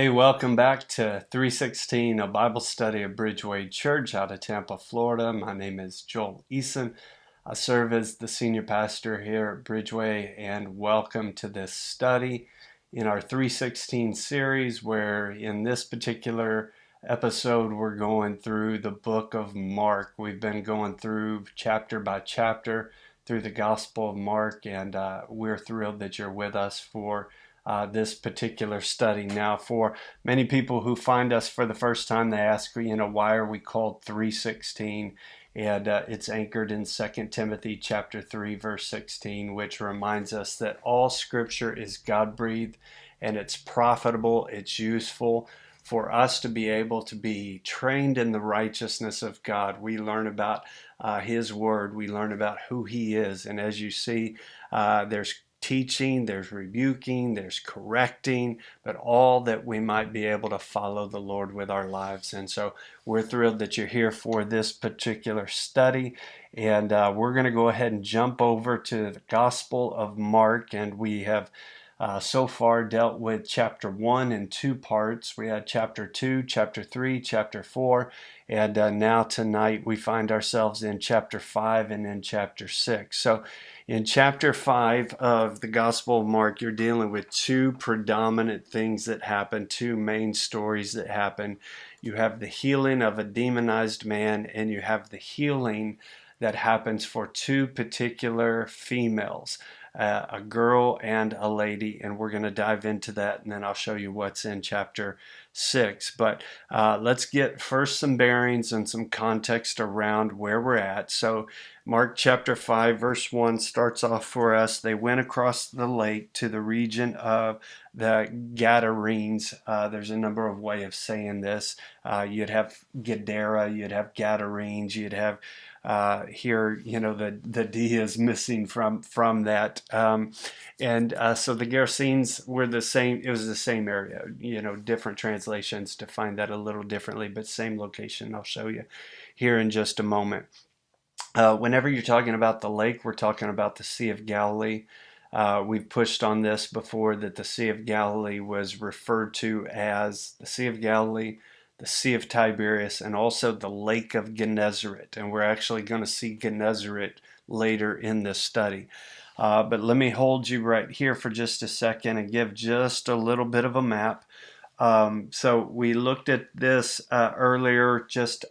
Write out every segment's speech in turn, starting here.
Hey, welcome back to 316, a Bible study of Bridgeway Church out of Tampa, Florida. My name is Joel Eason. I serve as the senior pastor here at Bridgeway, and welcome to this study in our 316 series, where in this particular episode, we're going through the book of Mark. We've been going through chapter by chapter through the Gospel of Mark, and we're thrilled that you're with us for this particular study. Now, for many people who find us for the first time, they ask, why are we called 316? And it's anchored in 2 Timothy chapter 3, verse 16, which reminds us that all scripture is God-breathed and it's profitable, it's useful for us to be able to be trained in the righteousness of God. We learn about His Word, we learn about who He is, and as you see, there's teaching, there's rebuking, there's correcting, but all that we might be able to follow the Lord with our lives. And so we're thrilled that you're here for this particular study. And we're going to go ahead and jump over to the Gospel of Mark. And we have so far dealt with chapter 1 in two parts. We had chapter 2, chapter 3, chapter 4, and now tonight we find ourselves in chapter 5 and in chapter 6. So in chapter 5 of the Gospel of Mark, you're dealing with two predominant things that happen, two main stories that happen. You have the healing of a demonized man, and you have the healing that happens for two particular females, a girl and a lady, and we're going to dive into that, and then I'll show you what's in chapter 6. But let's get first some bearings and some context around where we're at. So Mark chapter 5 verse 1 starts off for us. They went across the lake to the region of the Gadarenes. There's a number of ways of saying this. You'd have Gadara, you'd have Gadarenes, you'd have here, the D is missing from that. So the Gerasenes were the same. It was the same area, different translations define that a little differently, but same location. I'll show you here in just a moment. Whenever you're talking about the lake, we're talking about the Sea of Galilee. We've pushed on this before that the Sea of Galilee was referred to as the Sea of Galilee, the Sea of Tiberias, and also the Lake of Gennesaret. And we're actually going to see Gennesaret later in this study. But let me hold you right here for just a second and give just a little bit of a map. So we looked at this earlier, just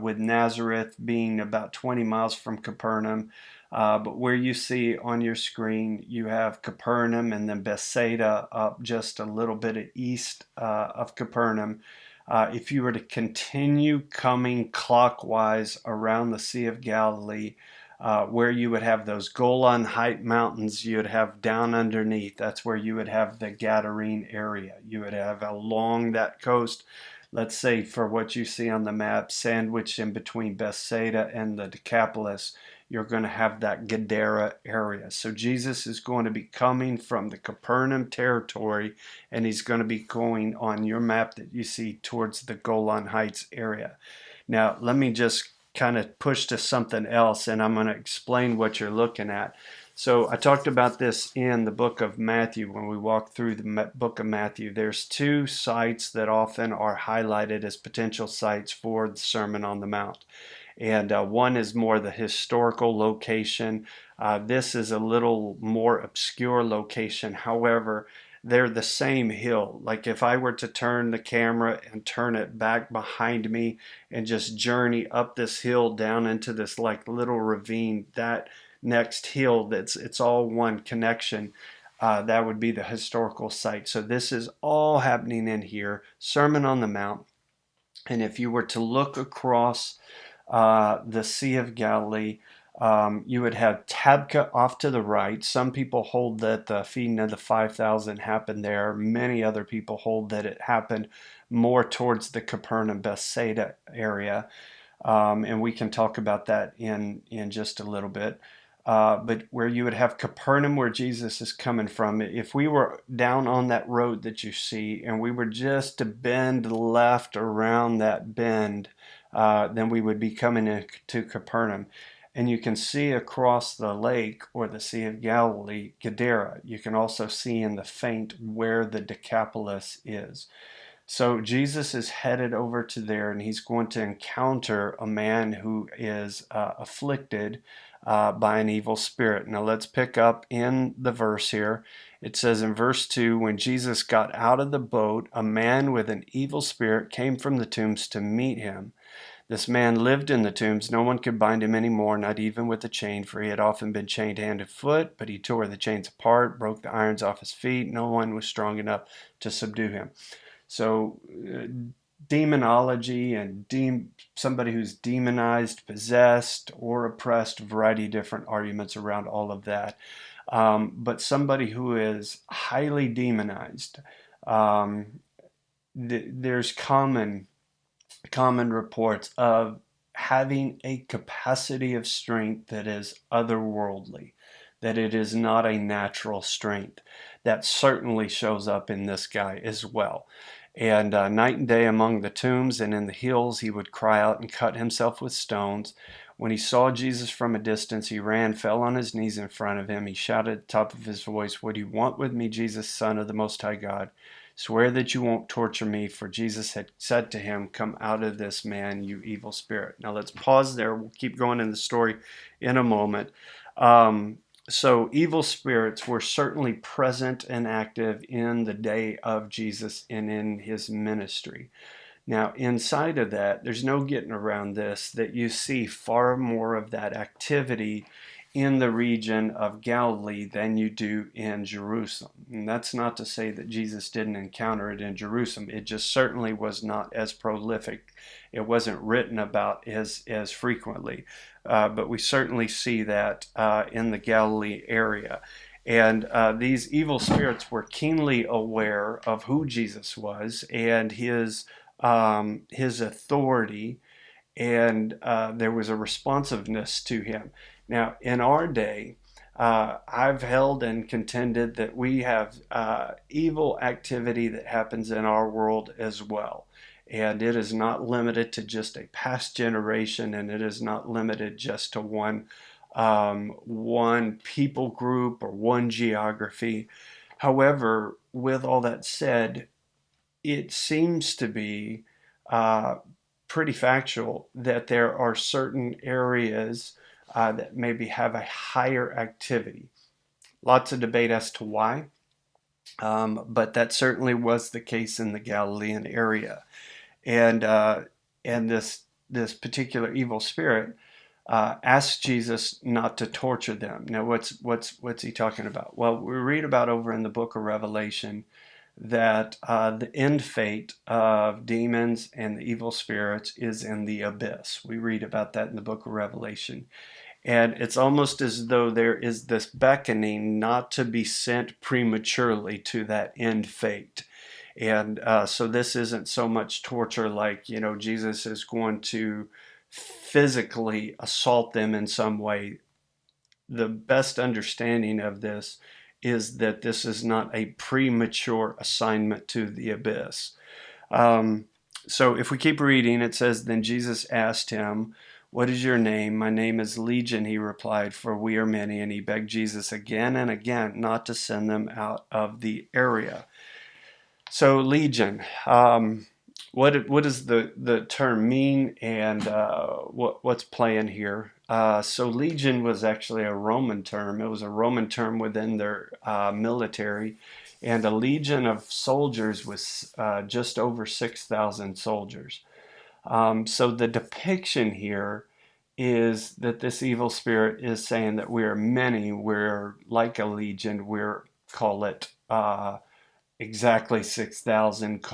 with Nazareth being about 20 miles from Capernaum. But where you see on your screen, you have Capernaum and then Bethsaida up just a little bit east of Capernaum. If you were to continue coming clockwise around the Sea of Galilee, where you would have those Golan Height mountains, you would have down underneath. That's where you would have the Gadarene area. You would have along that coast, let's say for what you see on the map, sandwiched in between Bethsaida and the Decapolis, you're going to have that Gadara area. So Jesus is going to be coming from the Capernaum territory, and he's going to be going on your map that you see towards the Golan Heights area. Now, let me just kind of push to something else, and I'm going to explain what you're looking at. So I talked about this in the book of Matthew when we walked through the book of Matthew. There's two sites that often are highlighted as potential sites for the Sermon on the Mount. And one is more the historical location. This is a little more obscure location. However, they're the same hill. Like if I were to turn the camera and turn it back behind me and just journey up this hill down into this like little ravine, that next hill, it's all one connection. That would be the historical site. So this is all happening in here, Sermon on the Mount. And if you were to look across the Sea of Galilee, you would have Tabka off to the right. Some people hold that the feeding of the 5,000 happened there. Many other people hold that it happened more towards the Capernaum Bethsaida area. And we can talk about that in just a little bit. But where you would have Capernaum, where Jesus is coming from, if we were down on that road that you see and we were just to bend left around that bend, then we would be coming into Capernaum. And you can see across the lake or the Sea of Galilee, Gadara. You can also see in the faint where the Decapolis is. So Jesus is headed over to there, and he's going to encounter a man who is afflicted by an evil spirit. Now let's pick up in the verse here. It says in verse 2, when Jesus got out of the boat, a man with an evil spirit came from the tombs to meet him. This man lived in the tombs. No one could bind him anymore, not even with a chain, for he had often been chained hand and foot, but he tore the chains apart, broke the irons off his feet. No one was strong enough to subdue him. So demonology and somebody who's demonized, possessed, or oppressed, a variety of different arguments around all of that. But somebody who is highly demonized, there's common reports of having a capacity of strength that is otherworldly, that it is not a natural strength. That certainly shows up in this guy as well. And night and day among the tombs and in the hills, he would cry out and cut himself with stones. When he saw Jesus from a distance, he ran, fell on his knees in front of him. He shouted at the top of his voice, "What do you want with me, Jesus, Son of the Most High God? Swear that you won't torture me." For Jesus had said to him, "Come out of this man, you evil spirit." Now let's pause there. We'll keep going in the story in a moment. So evil spirits were certainly present and active in the day of Jesus and in his ministry. Now, inside of that, there's no getting around this, that you see far more of that activity in the region of Galilee than you do in Jerusalem. And that's not to say that Jesus didn't encounter it in Jerusalem. It just certainly was not as prolific. It wasn't written about as frequently. But we certainly see that in the Galilee area. And these evil spirits were keenly aware of who Jesus was and his authority, and there was a responsiveness to him. Now, in our day, I've held and contended that we have evil activity that happens in our world as well. And it is not limited to just a past generation, and it is not limited just to one people group or one geography. However, with all that said, it seems to be pretty factual that there are certain areas that maybe have a higher activity. Lots of debate as to why, but that certainly was the case in the Galilean area. And this particular evil spirit asked Jesus not to torture them. Now, what's he talking about? Well, we read about over in the book of Revelation that the end fate of demons and the evil spirits is in the abyss. We read about that in the book of Revelation. And it's almost as though there is this beckoning not to be sent prematurely to that end fate. And so this isn't so much torture like, Jesus is going to physically assault them in some way. The best understanding of this is that this is not a premature assignment to the abyss. So if we keep reading, it says, "Then Jesus asked him, 'What is your name?' 'My name is Legion,' he replied, 'for we are many.' And he begged Jesus again and again not to send them out of the area." So Legion, what does the term mean, and what's playing here? So Legion was actually a Roman term. It was a Roman term within their military, and a legion of soldiers was just over 6,000 soldiers. So the depiction here is that this evil spirit is saying that we are many, we're like a legion, call it exactly 6,000.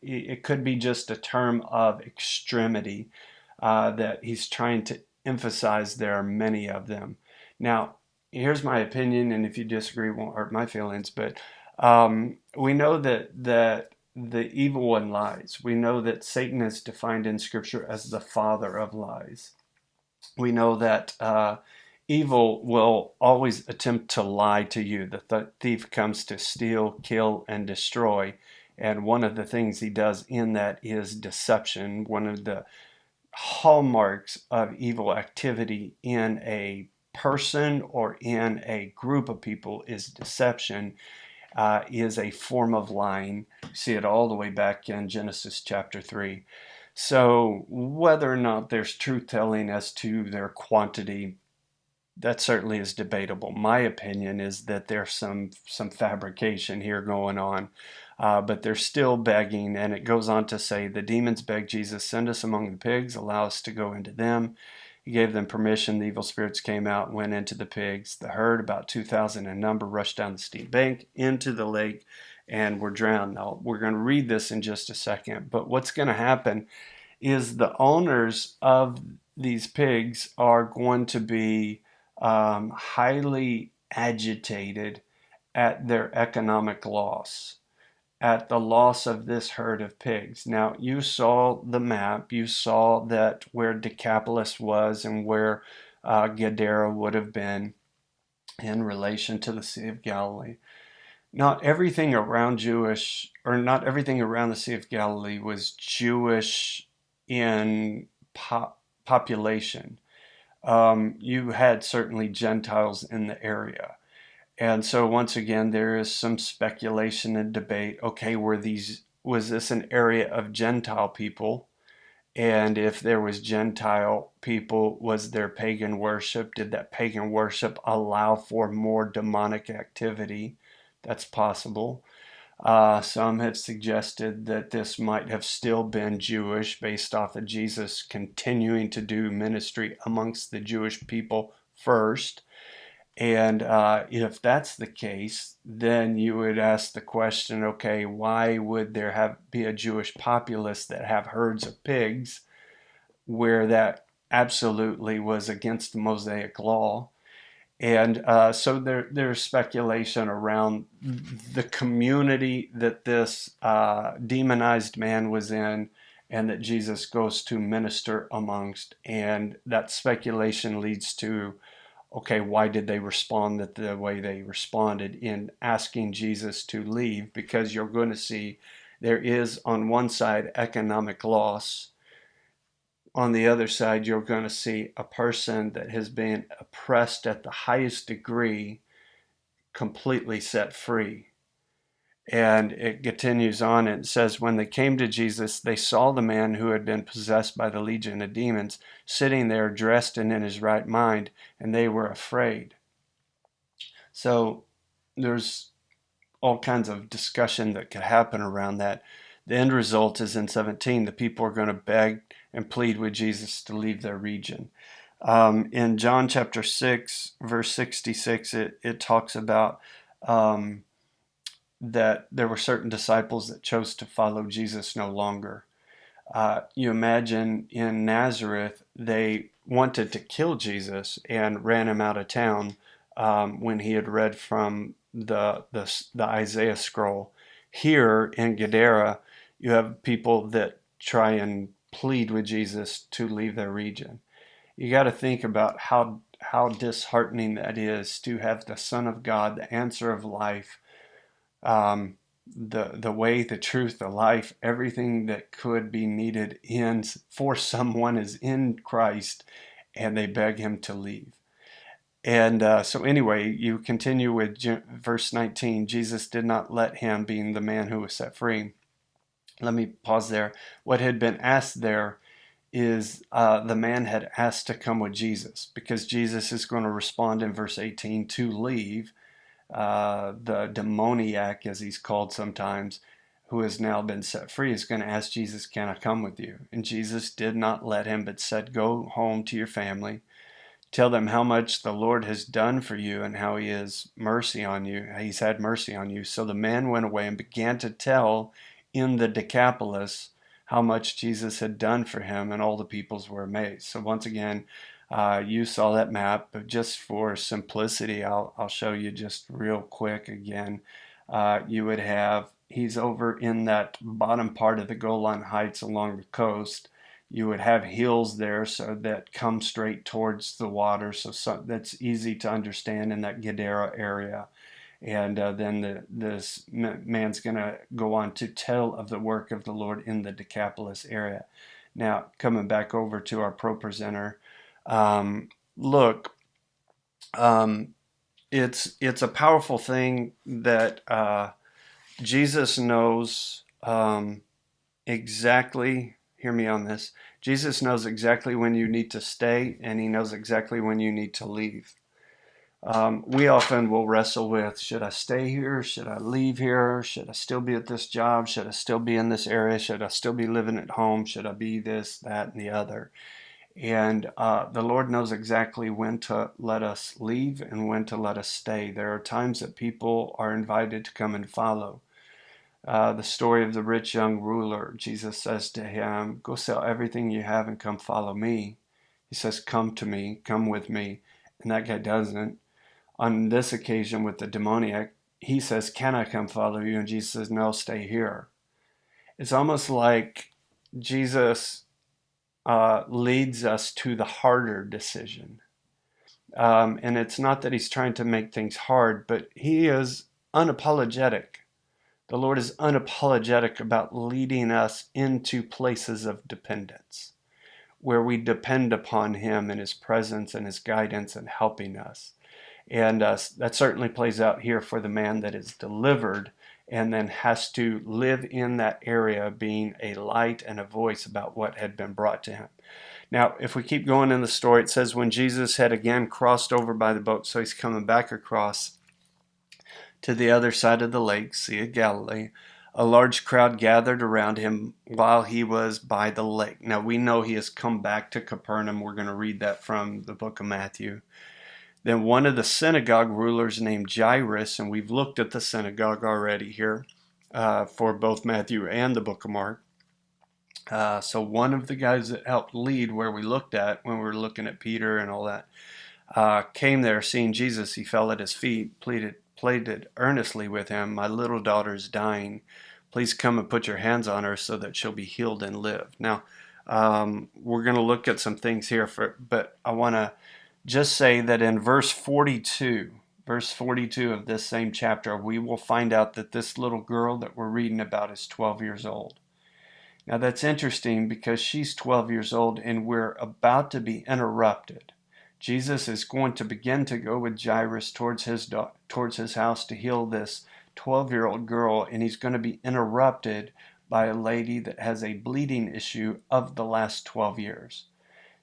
It could be just a term of extremity that he's trying to emphasize there are many of them. Now, here's my opinion, and if you disagree, it won't hurt my feelings, but we know that the evil one lies. We know that Satan is defined in Scripture as the father of lies. We know that evil will always attempt to lie to you. The thief comes to steal, kill, and destroy. And one of the things he does in that is deception. One of the hallmarks of evil activity in a person or in a group of people is deception. is a form of lying. You see it all the way back in Genesis chapter 3. So whether or not there's truth-telling as to their quantity, that certainly is debatable. My opinion is that there's some fabrication here going on, but they're still begging, and it goes on to say, the demons begged Jesus, send us among the pigs, allow us to go into them. He gave them permission. The evil spirits came out and went into the pigs. The herd, about 2,000 in number, rushed down the steep bank into the lake and were drowned. Now, we're going to read this in just a second, but what's going to happen is the owners of these pigs are going to be highly agitated at their economic loss, at the loss of this herd of pigs. Now, you saw the map, you saw that where Decapolis was and where Gadara would have been in relation to the Sea of Galilee. Not everything around not everything around the Sea of Galilee was Jewish in population. You had certainly Gentiles in the area. And so once again, there is some speculation and debate. Okay, was this an area of Gentile people? And if there was Gentile people, was there pagan worship? Did that pagan worship allow for more demonic activity? That's possible. Some have suggested that this might have still been Jewish based off of Jesus continuing to do ministry amongst the Jewish people first. And if that's the case, then you would ask the question, okay, why would there be a Jewish populace that have herds of pigs where that absolutely was against the Mosaic law? And so there's speculation around the community that this demonized man was in and that Jesus goes to minister amongst. And that speculation leads to, okay, why did they respond the way they responded in asking Jesus to leave? Because you're going to see there is on one side economic loss. On the other side, you're going to see a person that has been oppressed at the highest degree completely set free. And it continues on and it says, when they came to Jesus, they saw the man who had been possessed by the legion of demons sitting there dressed and in his right mind, and they were afraid. So there's all kinds of discussion that could happen around that. The end result is in 17, the people are going to beg and plead with Jesus to leave their region. In John chapter 6, verse 66, it talks about that there were certain disciples that chose to follow Jesus no longer. You imagine in Nazareth, they wanted to kill Jesus and ran him out of town when he had read from the Isaiah scroll. Here in Gadara, you have people that try and plead with Jesus to leave their region. You got to think about how disheartening that is to have the Son of God, the answer of life, the way, the truth, the life, everything that could be needed for someone is in Christ, and they beg him to leave. And so anyway, you continue with verse 19. Jesus did not let him, being the man who was set free. Let me pause there. What had been asked there is the man had asked to come with Jesus, because Jesus is going to respond in verse 18 to leave. The demoniac, as he's called sometimes, who has now been set free, is going to ask Jesus, can I come with you? And Jesus did not let him, but said, go home to your family. Tell them how much the Lord has done for you and how he has mercy on you. He's had mercy on you. So the man went away and began to tell in the Decapolis how much Jesus had done for him, and all the peoples were amazed. So once again, you saw that map, but just for simplicity, I'll show you just real quick again. You would have, he's over in that bottom part of the Golan Heights along the coast. You would have hills there so that come straight towards the water, so that's easy to understand in that Gadara area. And then this man's going to go on to tell of the work of the Lord in the Decapolis area. Now, coming back over to our pro presenter, look, it's a powerful thing that Jesus knows exactly. Hear me on this. Jesus knows exactly when you need to stay, and he knows exactly when you need to leave. We often will wrestle with, should I stay here? Should I leave here? Should I still be at this job? Should I still be in this area? Should I still be living at home? Should I be this, that, and the other? And the Lord knows exactly when to let us leave and when to let us stay. There are times that people are invited to come and follow. The story of the rich young ruler, Jesus says to him, go sell everything you have and come follow me. He says, come to me, come with me. And that guy doesn't. On this occasion with the demoniac, he says, can I come follow you? And Jesus says, no, stay here. It's almost like Jesus leads us to the harder decision. And it's not that he's trying to make things hard, but he is unapologetic. The Lord is unapologetic about leading us into places of dependence, where we depend upon him and his presence and his guidance and helping us. And that certainly plays out here for the man that is delivered and then has to live in that area, being a light and a voice about what had been brought to him. Now, if we keep going in the story, it says when Jesus had again crossed over by the boat, so he's coming back across to the other side of the lake, Sea of Galilee, a large crowd gathered around him while he was by the lake. Now, we know he has come back to Capernaum. We're going to read that from the book of Matthew. Then one of the synagogue rulers named Jairus, and we've looked at the synagogue already here for both Matthew and the book of Mark. So one of the guys that helped lead where we looked at when we were looking at Peter and all that, came there, seeing Jesus. He fell at his feet, pleaded earnestly with him, my little daughter is dying. Please come and put your hands on her so that she'll be healed and live. Now, we're going to look at some things here, but I want to just say that in verse 42 of this same chapter, we will find out that this little girl that we're reading about is 12 years old. Now that's interesting because she's 12 years old and we're about to be interrupted. Jesus is going to begin to go with Jairus towards his house to heal this 12-year-old girl, and he's going to be interrupted by a lady that has a bleeding issue of the last 12 years.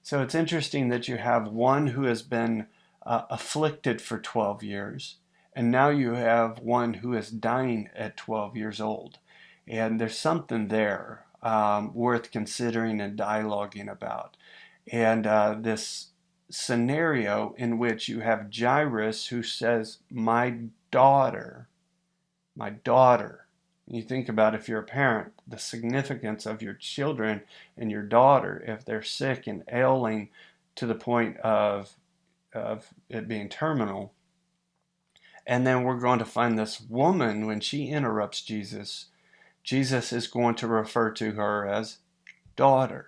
So it's interesting that you have one who has been afflicted for 12 years, and now you have one who is dying at 12 years old. And there's something there worth considering and dialoguing about. And this scenario in which you have Jairus who says, my daughter. You think about, if you're a parent, the significance of your children and your daughter if they're sick and ailing to the point of it being terminal. And then we're going to find this woman, when she interrupts Jesus, Jesus is going to refer to her as daughter.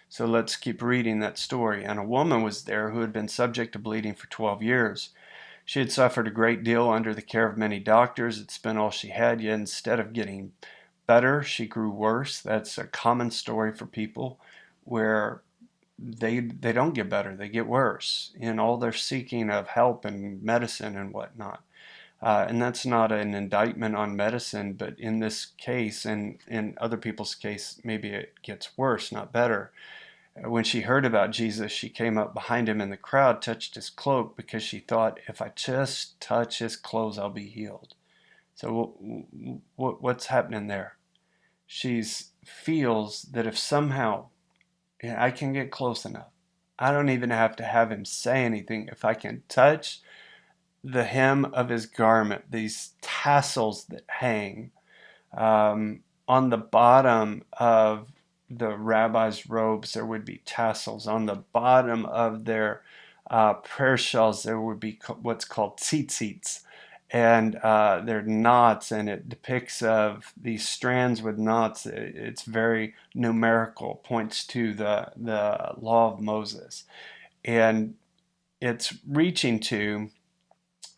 So let's keep reading that story. And a woman was there who had been subject to bleeding for 12 years. She had suffered a great deal under the care of many doctors, had spent all she had, yet instead of getting better, she grew worse. That's a common story for people where they don't get better, they get worse in all their seeking of help and medicine and whatnot. And that's not an indictment on medicine, but in this case and in other people's case, maybe it gets worse, not better. When she heard about Jesus, she came up behind him in the crowd, touched his cloak, because she thought, if I just touch his clothes, I'll be healed. So what's happening there? She feels that if somehow I can get close enough, I don't even have to have him say anything. If I can touch the hem of his garment, these tassels that hang on the bottom of the rabbis' robes, there would be tassels. On the bottom of their prayer shawls, there would be what's called tzitzits, and they're knots, and it depicts of these strands with knots. It's very numerical, points to the law of Moses, and it's reaching to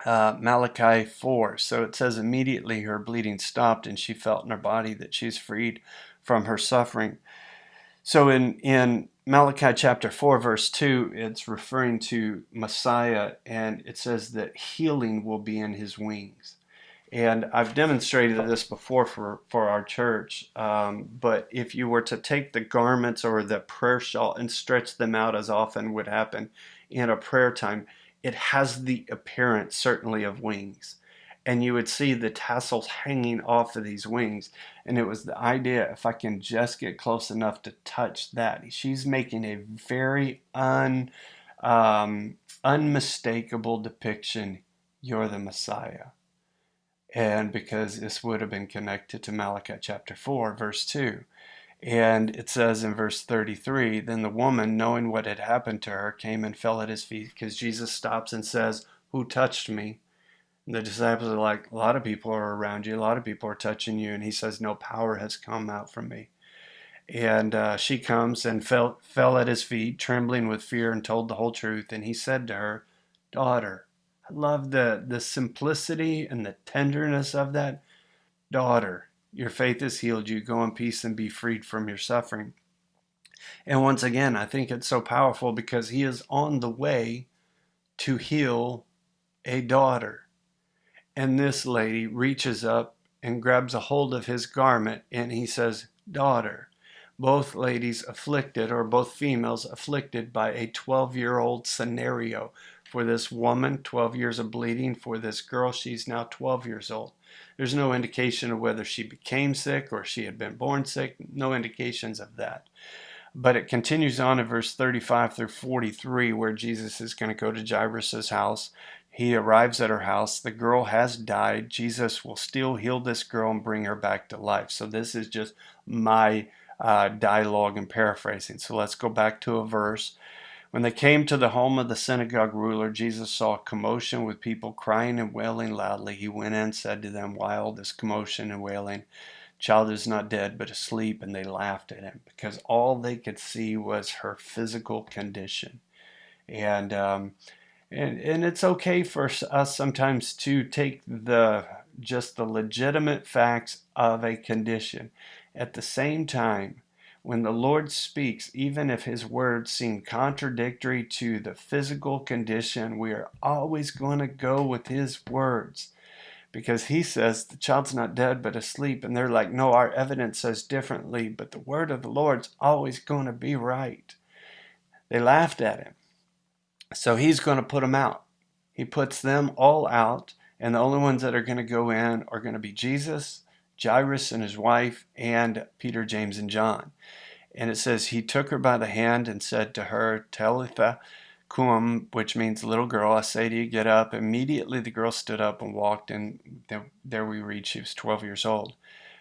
Malachi 4. So it says, immediately her bleeding stopped, and she felt in her body that she's freed from her suffering. So in Malachi chapter 4, verse 2, it's referring to Messiah, and it says that healing will be in his wings. And I've demonstrated this before for our church. But if you were to take the garments or the prayer shawl and stretch them out, as often would happen in a prayer time, it has the appearance certainly of wings. And you would see the tassels hanging off of these wings. And it was the idea, if I can just get close enough to touch that. She's making a very unmistakable depiction. You're the Messiah. And because this would have been connected to Malachi chapter 4, verse 2. And it says in verse 33, then the woman, knowing what had happened to her, came and fell at his feet, because Jesus stops and says, who touched me? And the disciples are like, a lot of people are around you, a lot of people are touching you. And he says, no, power has come out from me. And she comes and fell at his feet, trembling with fear, and told the whole truth. And he said to her, daughter, I love the simplicity and the tenderness of that. Daughter, your faith has healed you. Go in peace and be freed from your suffering. And once again, I think it's so powerful because he is on the way to heal a daughter. And this lady reaches up and grabs a hold of his garment, and he says, daughter. Both ladies afflicted, or both females afflicted by a 12-year-old scenario. For this woman, 12 years of bleeding. For this girl, she's now 12 years old. There's no indication of whether she became sick or she had been born sick. No indications of that. But it continues on in verse 35 through 43, where Jesus is going to go to Jairus' house. He arrives at her house. The girl has died. Jesus will still heal this girl and bring her back to life. So this is just my dialogue and paraphrasing. So let's go back to a verse. When they came to the home of the synagogue ruler, Jesus saw a commotion with people crying and wailing loudly. He went in and said to them, why all this commotion and wailing? Child is not dead, but asleep. And they laughed at him because all they could see was her physical condition. And it's okay for us sometimes to take just the legitimate facts of a condition. At the same time, when the Lord speaks, even if his words seem contradictory to the physical condition, we are always going to go with his words. Because he says the child's not dead but asleep. And they're like, no, our evidence says differently. But the word of the Lord's always going to be right. They laughed at him. So he's going to put them out. He puts them all out. And the only ones that are going to go in are going to be Jesus, Jairus and his wife, and Peter, James, and John. And it says, he took her by the hand and said to her, Talitha cum, which means little girl, I say to you, get up. Immediately the girl stood up and walked, and there we read she was 12 years old.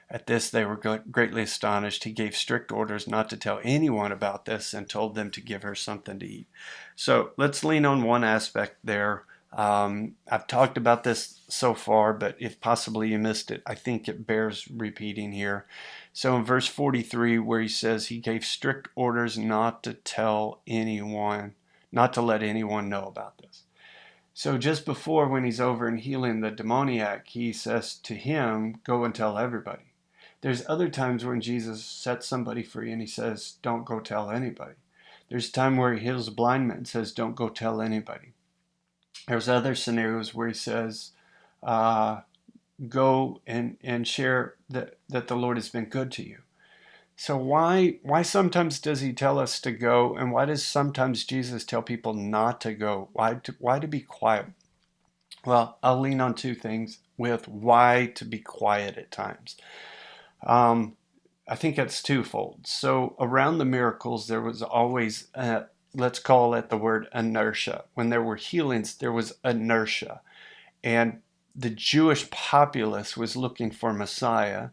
At this they were greatly astonished. He gave strict orders not to tell anyone about this and told them to give her something to eat. So let's lean on one aspect there. I've talked about this so far, but if possibly you missed it, I think it bears repeating here. So in verse 43, where he says he gave strict orders not to tell anyone, not to let anyone know about this. So just before, when he's over and healing the demoniac, he says to him, go and tell everybody. There's other times when Jesus sets somebody free and he says, don't go tell anybody. There's a time where he heals a blind man and says, don't go tell anybody. There's other scenarios where he says, go and share that the Lord has been good to you. So why sometimes does he tell us to go, and why does sometimes Jesus tell people not to go? Why to be quiet? Well, I'll lean on two things with why to be quiet at times. I think it's twofold. So around the miracles, there was always, let's call it the word inertia. When there were healings, there was inertia. And the Jewish populace was looking for Messiah.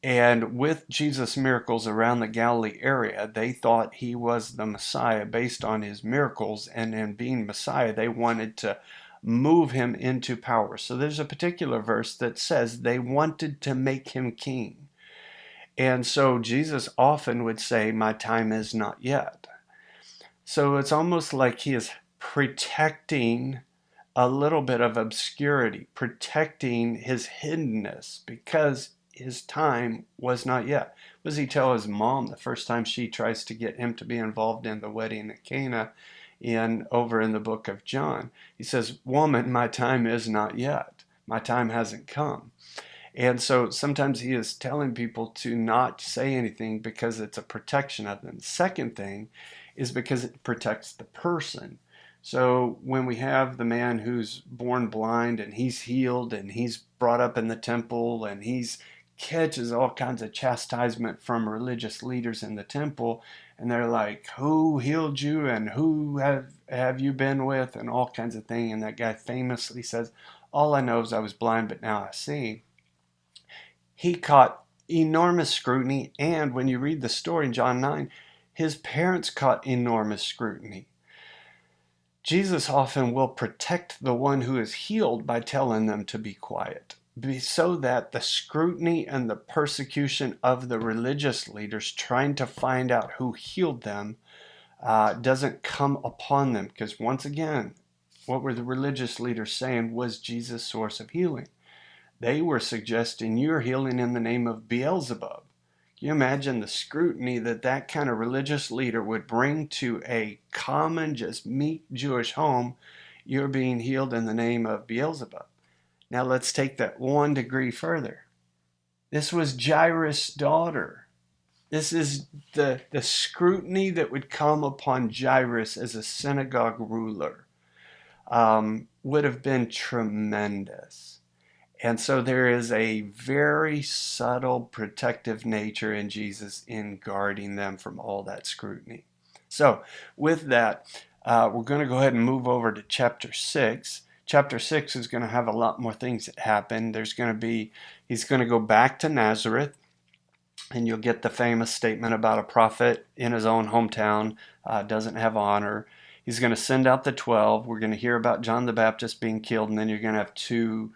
And with Jesus' miracles around the Galilee area, they thought he was the Messiah based on his miracles. And in being Messiah, they wanted to move him into power. So there's a particular verse that says they wanted to make him king. And so Jesus often would say, my time is not yet. So it's almost like he is protecting a little bit of obscurity, protecting his hiddenness, because his time was not yet. What does he tell his mom the first time she tries to get him to be involved in the wedding at Cana over in the book of John? He says, "Woman, my time is not yet. My time hasn't come." And so sometimes he is telling people to not say anything because it's a protection of them. The second thing is because it protects the person. So when we have the man who's born blind and he's healed and he's brought up in the temple and he's catches all kinds of chastisement from religious leaders in the temple, and they're like, "Who healed you and who have you been with?" and all kinds of things. And that guy famously says, "All I know is I was blind, but now I see." He caught enormous scrutiny, and when you read the story in John 9, his parents caught enormous scrutiny. Jesus often will protect the one who is healed by telling them to be quiet, so that the scrutiny and the persecution of the religious leaders trying to find out who healed them doesn't come upon them. Because once again, what were the religious leaders saying was Jesus' source of healing? They were suggesting you're healing in the name of Beelzebub. Can you imagine the scrutiny that kind of religious leader would bring to a common, just meek Jewish home? You're being healed in the name of Beelzebub. Now let's take that 1 degree further. This was Jairus' daughter. This is the scrutiny that would come upon Jairus as a synagogue ruler. Would have been tremendous. And so there is a very subtle protective nature in Jesus in guarding them from all that scrutiny. So with that, we're going to go ahead and move over to chapter 6. Chapter 6 is going to have a lot more things that happen. He's going to go back to Nazareth, and you'll get the famous statement about a prophet in his own hometown doesn't have honor. He's going to send out the 12. We're going to hear about John the Baptist being killed, and then you're going to have two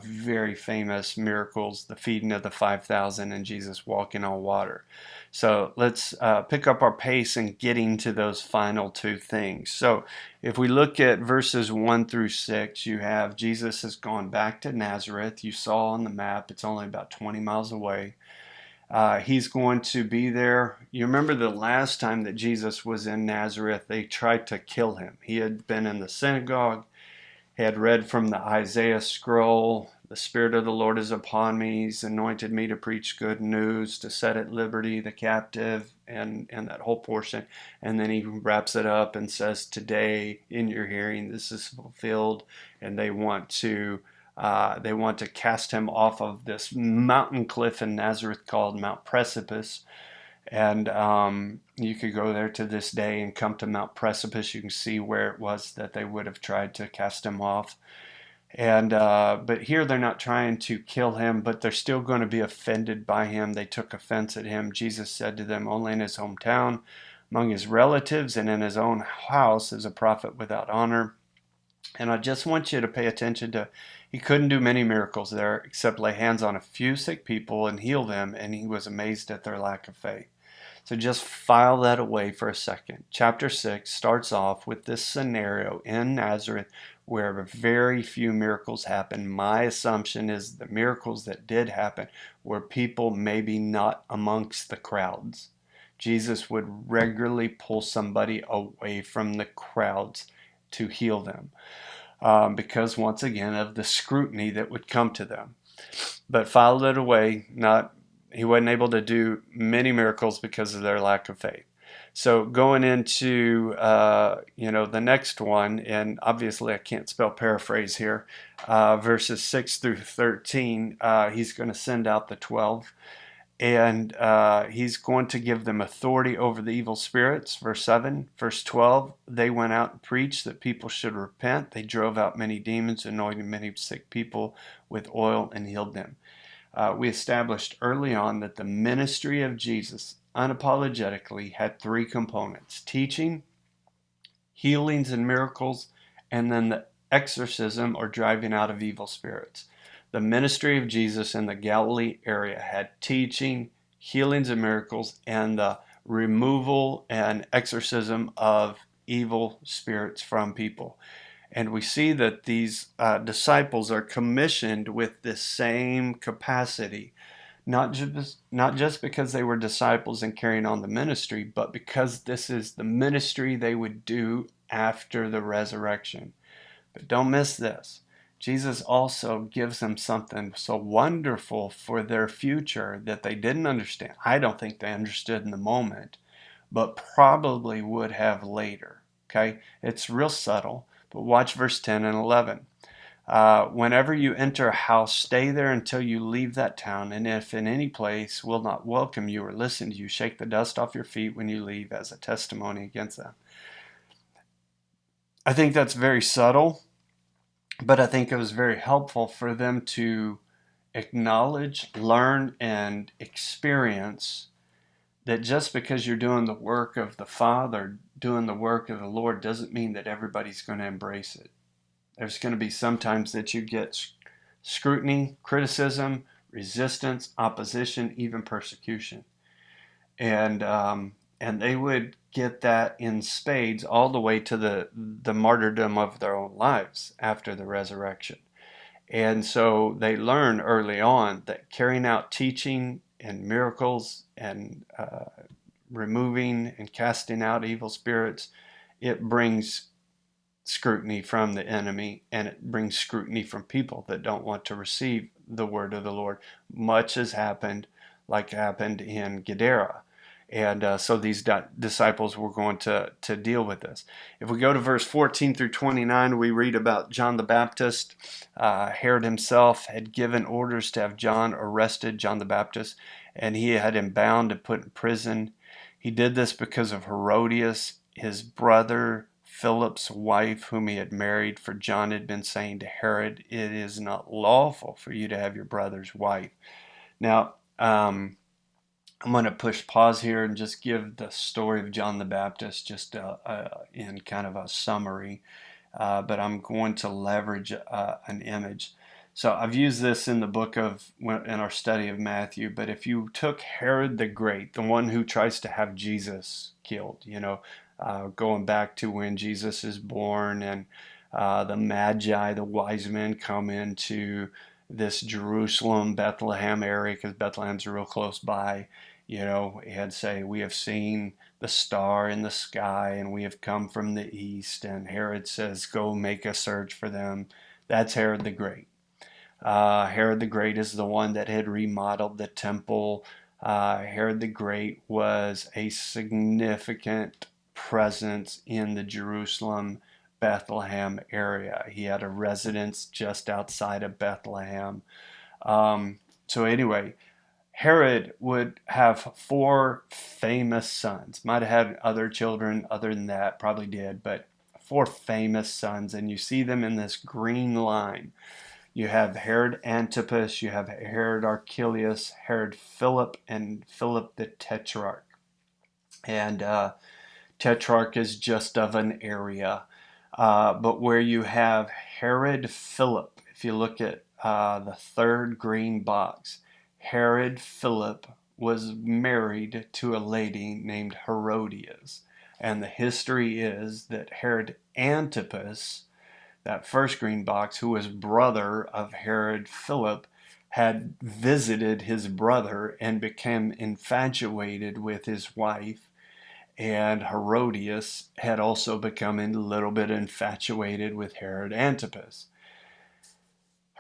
very famous miracles, the feeding of the 5,000 and Jesus walking on water. So let's pick up our pace and getting to those final two things. So if we look at verses 1 through 6, you have Jesus has gone back to Nazareth. You saw on the map, it's only about 20 miles away. He's going to be there. You remember the last time that Jesus was in Nazareth, they tried to kill him. He had been in the synagogue. He had read from the Isaiah scroll, "The Spirit of the Lord is upon me. He's anointed me to preach good news, to set at liberty the captive," and that whole portion. And then he wraps it up and says, "Today in your hearing, this is fulfilled." And they want to cast him off of this mountain cliff in Nazareth called Mount Precipice. And you could go there to this day and come to Mount Precipice. You can see where it was that they would have tried to cast him off. And but here they're not trying to kill him, but they're still going to be offended by him. They took offense at him. Jesus said to them, "Only in his hometown, among his relatives, and in his own house is a prophet without honor." And I just want you to pay attention to, he couldn't do many miracles there except lay hands on a few sick people and heal them, and he was amazed at their lack of faith. So just file that away for a second. Chapter 6 starts off with this scenario in Nazareth where very few miracles happen. My assumption is the miracles that did happen were people maybe not amongst the crowds. Jesus would regularly pull somebody away from the crowds to heal them because, once again, of the scrutiny that would come to them. But filed it away, he wasn't able to do many miracles because of their lack of faith. So going into the next one, and obviously I can't spell paraphrase here, verses 6 through 13, he's going to send out the 12, and he's going to give them authority over the evil spirits. Verse 7, verse 12, they went out and preached that people should repent. They drove out many demons, anointed many sick people with oil, and healed them. We established early on that the ministry of Jesus unapologetically had three components: teaching, healings and miracles, and then the exorcism or driving out of evil spirits. The ministry of Jesus in the Galilee area had teaching, healings and miracles, and the removal and exorcism of evil spirits from people. And we see that these disciples are commissioned with this same capacity. not just because they were disciples and carrying on the ministry, but because this is the ministry they would do after the resurrection. But don't miss this. Jesus also gives them something so wonderful for their future that they didn't understand. I don't think they understood in the moment, but probably would have later. Okay? It's real subtle, but watch verse 10 and 11. Whenever you enter a house, stay there until you leave that town, and if in any place will not welcome you or listen to you, shake the dust off your feet when you leave as a testimony against them. I think that's very subtle, but I think it was very helpful for them to acknowledge, learn, and experience that just because you're doing the work of the Father, doing the work of the Lord, doesn't mean that everybody's going to embrace it. There's going to be sometimes that you get scrutiny, criticism, resistance, opposition, even persecution. And they would get that in spades all the way to the martyrdom of their own lives after the resurrection. And so they learn early on that carrying out teaching and miracles and removing and casting out evil spirits, it brings scrutiny from the enemy, and it brings scrutiny from people that don't want to receive the word of the Lord. Much has happened, like happened in Gadara. And so these disciples were going to deal with this. If we go to verse 14 through 29, we read about John the Baptist. Herod himself had given orders to have John arrested, John the Baptist, and he had him bound and put in prison. He did this because of Herodias, his brother Philip's wife, whom he had married, for John had been saying to Herod, "It is not lawful for you to have your brother's wife." Now, I'm going to push pause here and just give the story of John the Baptist just in kind of a summary, but I'm going to leverage an image. So I've used this in the in our study of Matthew, but if you took Herod the Great, the one who tries to have Jesus killed, going back to when Jesus is born and the Magi, the wise men, come into this Jerusalem, Bethlehem area, because Bethlehem's real close by. He had say, "We have seen the star in the sky and we have come from the east." And Herod says, "Go make a search for them." That's Herod the Great. Herod the Great is the one that had remodeled the temple. Herod the Great was a significant presence in the Jerusalem, Bethlehem area. He had a residence just outside of Bethlehem. So anyway, Herod would have 4 famous sons. Might have had other children other than that, probably did, but 4 famous sons, and you see them in this green line. You have Herod Antipas, you have Herod Archelaus, Herod Philip, and Philip the Tetrarch. And Tetrarch is just of an area. But where you have Herod Philip, if you look at the third green box, Herod Philip was married to a lady named Herodias. And the history is that Herod Antipas, that first green box, who was brother of Herod Philip, had visited his brother and became infatuated with his wife. And Herodias had also become a little bit infatuated with Herod Antipas.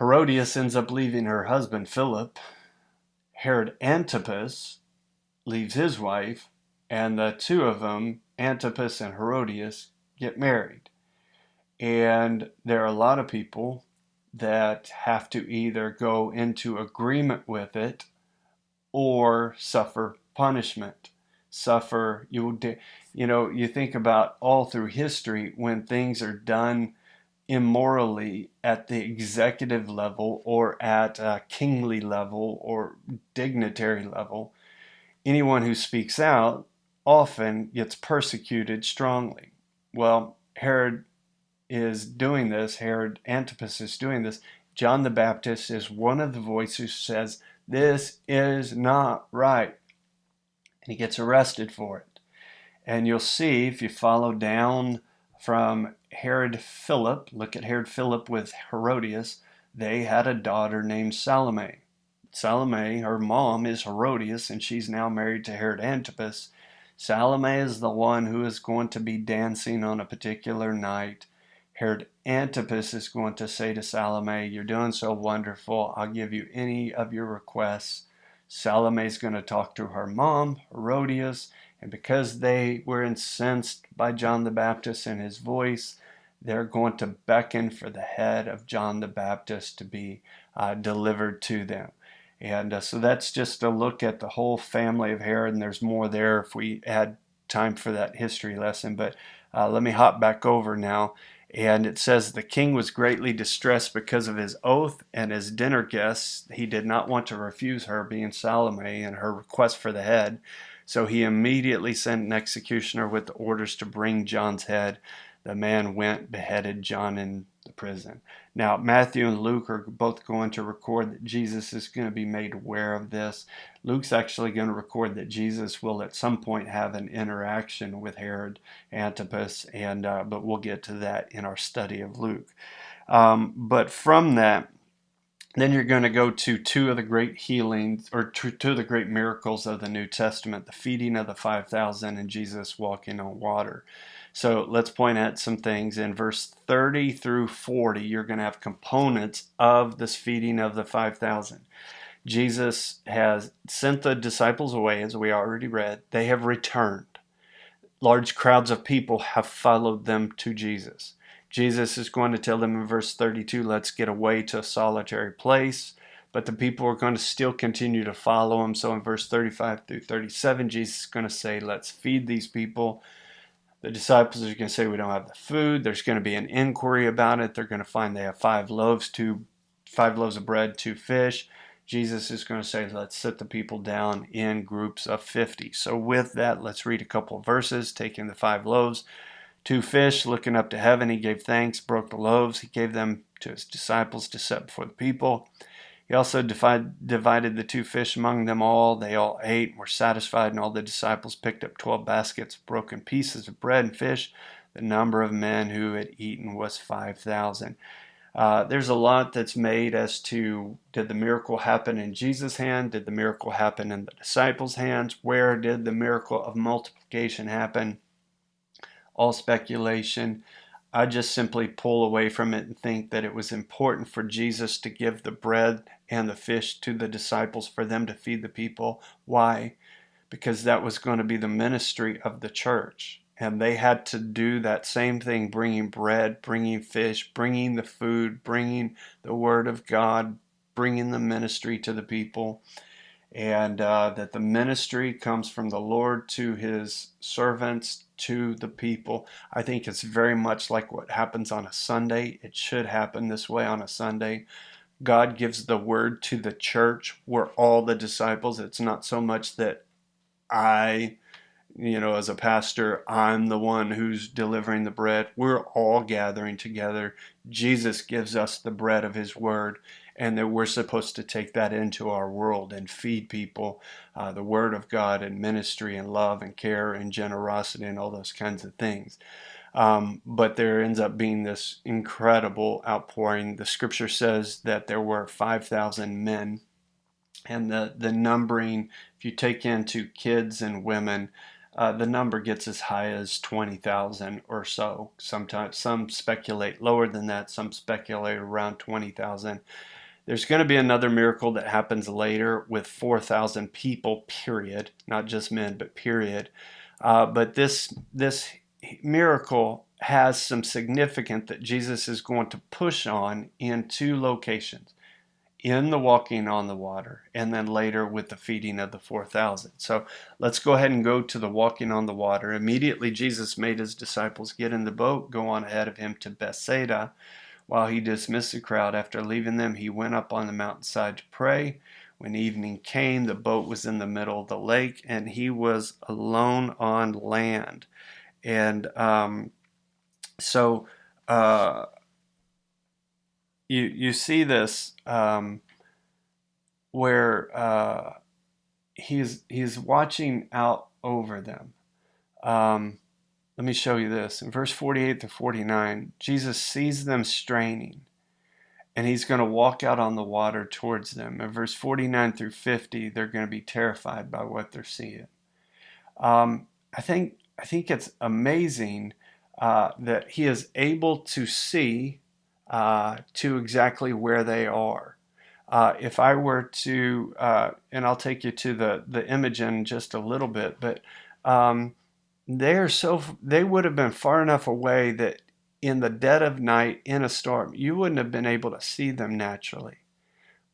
Herodias ends up leaving her husband Philip. Herod Antipas leaves his wife, and the two of them, Antipas and Herodias, get married. And there are a lot of people that have to either go into agreement with it or suffer punishment. You think about all through history when things are done immorally at the executive level or at a kingly level or dignitary level, anyone who speaks out often gets persecuted strongly. Well, Herod Antipas is doing this. John the Baptist is one of the voices who says, "This is not right." And he gets arrested for it. And you'll see, if you follow down from Herod Philip, look at Herod Philip with Herodias, they had a daughter named Salome. Salome, her mom, is Herodias, and she's now married to Herod Antipas. Salome is the one who is going to be dancing on a particular night. Herod Antipas is going to say to Salome, "You're doing so wonderful. I'll give you any of your requests." Salome is going to talk to her mom, Herodias, and because they were incensed by John the Baptist and his voice, they're going to beckon for the head of John the Baptist to be delivered to them. And so that's just a look at the whole family of Herod, and there's more there if we had time for that history lesson. But let me hop back over now. And it says, the king was greatly distressed because of his oath and his dinner guests. He did not want to refuse her, being Salome, and her request for the head. So he immediately sent an executioner with the orders to bring John's head. The man went, beheaded John in the prison. Now, Matthew and Luke are both going to record that Jesus is going to be made aware of this. Luke's actually going to record that Jesus will at some point have an interaction with Herod Antipas, but we'll get to that in our study of Luke. But from that, then you're going to go to two of the great healings, or two of the great miracles of the New Testament, the feeding of the 5,000 and Jesus walking on water. So let's point out some things. In verse 30 through 40, you're going to have components of this feeding of the 5,000. Jesus has sent the disciples away, as we already read. They have returned. Large crowds of people have followed them to Jesus. Jesus is going to tell them in verse 32, let's get away to a solitary place. But the people are going to still continue to follow him. So in verse 35 through 37, Jesus is going to say, let's feed these people. The disciples are going to say, we don't have the food. There's going to be an inquiry about it. They're going to find they have 5 loaves of bread, 2 fish. Jesus is going to say, let's sit the people down in groups of 50. So with that, let's read a couple of verses, taking the 5 loaves, 2 fish, looking up to heaven. He gave thanks, broke the loaves. He gave them to his disciples to set before the people. He also divided the 2 fish among them all. They all ate and were satisfied, and all the disciples picked up 12 baskets of broken pieces of bread and fish. The number of men who had eaten was 5,000. There's a lot that's made as to, did the miracle happen in Jesus' hand? Did the miracle happen in the disciples' hands? Where did the miracle of multiplication happen? All speculation. I just simply pull away from it and think that it was important for Jesus to give the bread and the fish to the disciples for them to feed the people. Why? Because that was going to be the ministry of the church. And they had to do that same thing, bringing bread, bringing fish, bringing the food, bringing the word of God, bringing the ministry to the people. And that the ministry comes from the Lord to his servants, to the people. I think it's very much like what happens on a Sunday. It should happen this way on a Sunday. God gives the word to the church. We're all the disciples. It's not so much that as a pastor, I'm the one who's delivering the bread. We're all gathering together. Jesus gives us the bread of his word, and that we're supposed to take that into our world and feed people the word of God and ministry and love and care and generosity and all those kinds of things. But there ends up being this incredible outpouring. The scripture says that there were 5,000 men, and the numbering, if you take into kids and women, the number gets as high as 20,000 or so. Sometimes some speculate lower than that. Some speculate around 20,000. There's going to be another miracle that happens later with 4,000 people, period. Not just men, but period. But this miracle has some significance that Jesus is going to push on in 2 locations. In the walking on the water, and then later with the feeding of the 4,000. So let's go ahead and go to the walking on the water. Immediately Jesus made his disciples get in the boat, go on ahead of him to Bethsaida. While he dismissed the crowd, after leaving them, he went up on the mountainside to pray. When evening came, the boat was in the middle of the lake, and he was alone on land. And you see this where he's watching out over them. Let me show you this. In verse 48 to 49, Jesus sees them straining, and he's going to walk out on the water towards them. In verse 49 through 50, they're going to be terrified by what they're seeing. I think it's amazing that he is able to see to exactly where they are. If I were to, and I'll take you to the image in just a little bit, but they would have been far enough away that in the dead of night in a storm, you wouldn't have been able to see them naturally.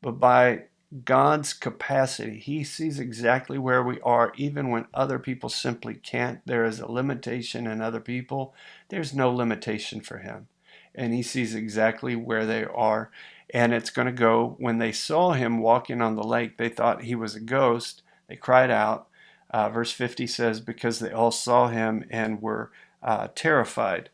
But by God's capacity, he sees exactly where we are, even when other people simply can't. There is a limitation in other people. There's no limitation for him. And he sees exactly where they are. And it's going to go, when they saw him walking on the lake, they thought he was a ghost. They cried out. Verse 50 says, because they all saw him and were terrified.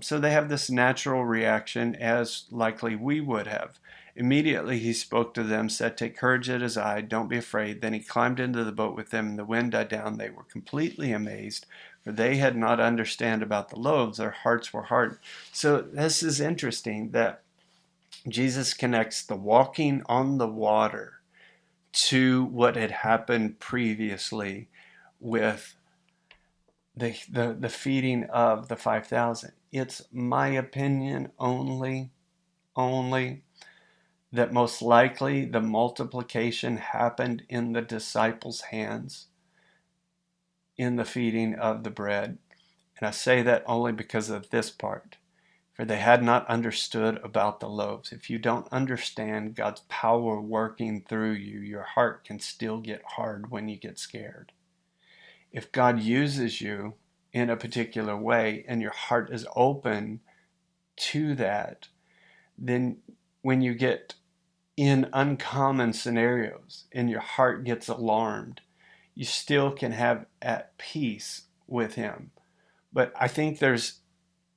So they have this natural reaction, as likely we would have. Immediately he spoke to them, said, take courage, it is I, don't be afraid. Then he climbed into the boat with them, and the wind died down. They were completely amazed, for they had not understood about the loaves. Their hearts were hardened. So this is interesting that Jesus connects the walking on the water to what had happened previously with the feeding of the 5,000. It's my opinion only that most likely the multiplication happened in the disciples' hands in the feeding of the bread. And I say that only because of this part. For they had not understood about the loaves. If you don't understand God's power working through you, your heart can still get hard when you get scared. If God uses you in a particular way and your heart is open to that, then when you get in uncommon scenarios and your heart gets alarmed, you still can have at peace with him. But I think there's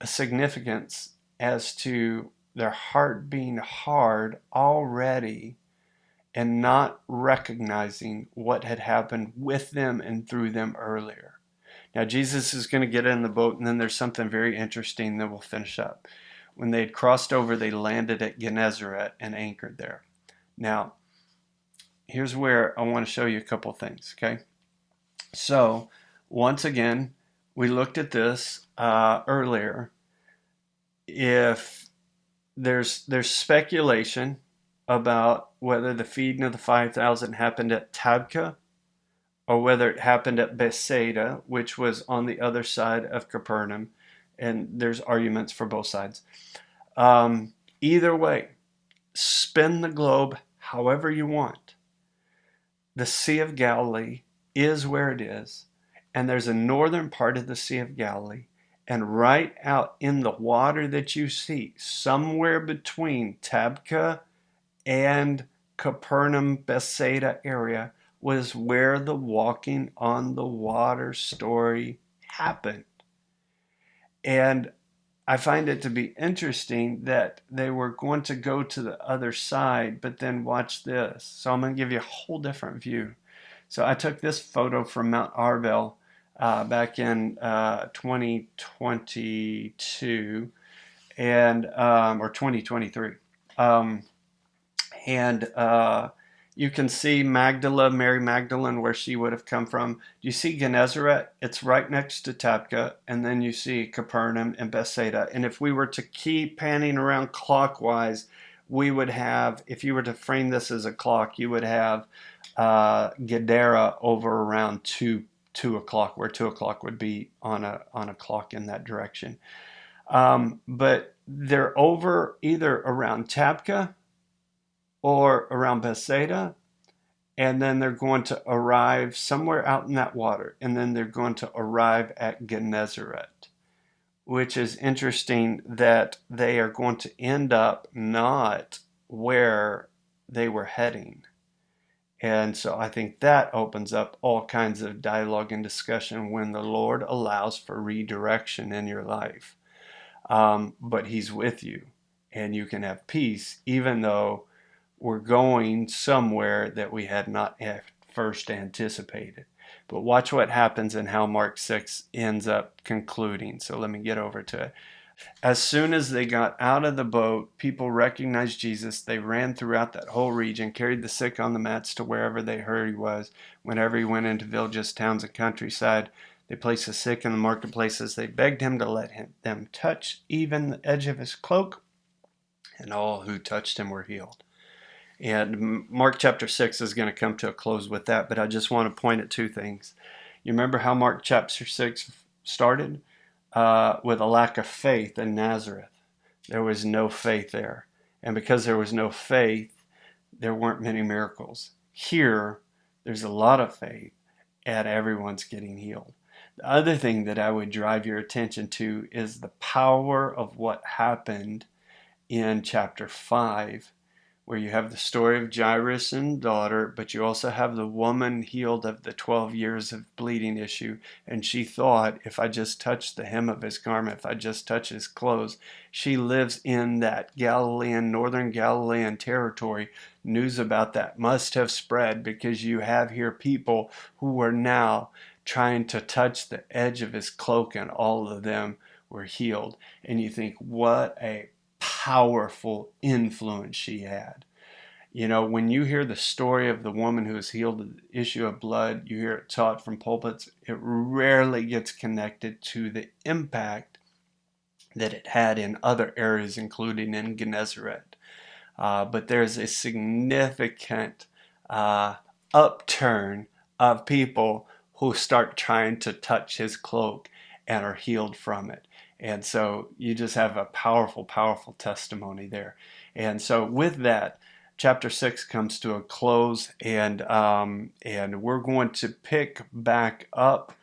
a significance as to their heart being hard already and not recognizing what had happened with them and through them earlier. Now, Jesus is going to get in the boat, and then there's something very interesting that we'll finish up. When they had crossed over, they landed at Gennesaret and anchored there. Now, here's where I want to show you a couple things, okay? So, once again, we looked at this earlier. If there's speculation about whether the feeding of the 5,000 happened at Tabgha or whether it happened at Bethsaida, which was on the other side of Capernaum, and there's arguments for both sides. Either way, spin the globe however you want. The Sea of Galilee is where it is, and there's a northern part of the Sea of Galilee, and right out in the water that you see, somewhere between Tabgha and Capernaum, Bethsaida area, was where the walking on the water story happened. And I find it to be interesting that they were going to go to the other side, but then watch this. So I'm going to give you a whole different view. So I took this photo from Mount Arbel back in 2022 and or 2023. You can see Mary Magdalene, where she would have come from. You see Gennesaret, it's right next to Tabgha, and then you see Capernaum and Bethsaida. And if we were to keep panning around clockwise, we would have, if you were to frame this as a clock, you would have Gadara over around 2 o'clock, where 2 o'clock would be on a clock in that direction. But they're over either around Tabgha or around Bethsaida, and then they're going to arrive somewhere out in that water, and then they're going to arrive at Gennesaret, which is interesting that they are going to end up not where they were heading. And so I think that opens up all kinds of dialogue and discussion when the Lord allows for redirection in your life. But he's with you, and you can have peace, even though we're going somewhere that we had not at first anticipated. But watch what happens and how Mark 6 ends up concluding. So let me get over to it. As soon as they got out of the boat, people recognized Jesus. They ran throughout that whole region, carried the sick on the mats to wherever they heard he was. Whenever he went into villages, towns, and countryside, they placed the sick in the marketplaces. They begged him to let them touch even the edge of his cloak, and all who touched him were healed. And Mark chapter 6 is going to come to a close with that, but I just want to point at two things. You remember how Mark chapter 6 started? With a lack of faith in Nazareth. There was no faith there. And because there was no faith, there weren't many miracles. Here, there's a lot of faith, and everyone's getting healed. The other thing that I would drive your attention to is the power of what happened in chapter 5, where you have the story of Jairus and daughter, but you also have the woman healed of the 12 years of bleeding issue. And she thought, if I just touch the hem of his garment, if I just touch his clothes, she lives in that northern Galilean territory. News about that must have spread, because you have here people who are now trying to touch the edge of his cloak, and all of them were healed. And you think, what a powerful influence she had. You know, when you hear the story of the woman who was healed of the issue of blood, you hear it taught from pulpits, it rarely gets connected to the impact that it had in other areas, including in Gennesaret. But there's a significant upturn of people who start trying to touch his cloak and are healed from it. And so you just have a powerful, powerful testimony there. And so with that, chapter 6 comes to a close, and we're going to pick back up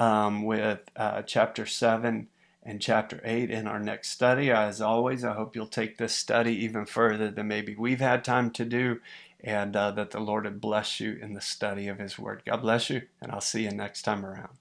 with chapter 7 and chapter 8 in our next study. As always, I hope you'll take this study even further than maybe we've had time to do, and that the Lord would bless you in the study of his word. God bless you, and I'll see you next time around.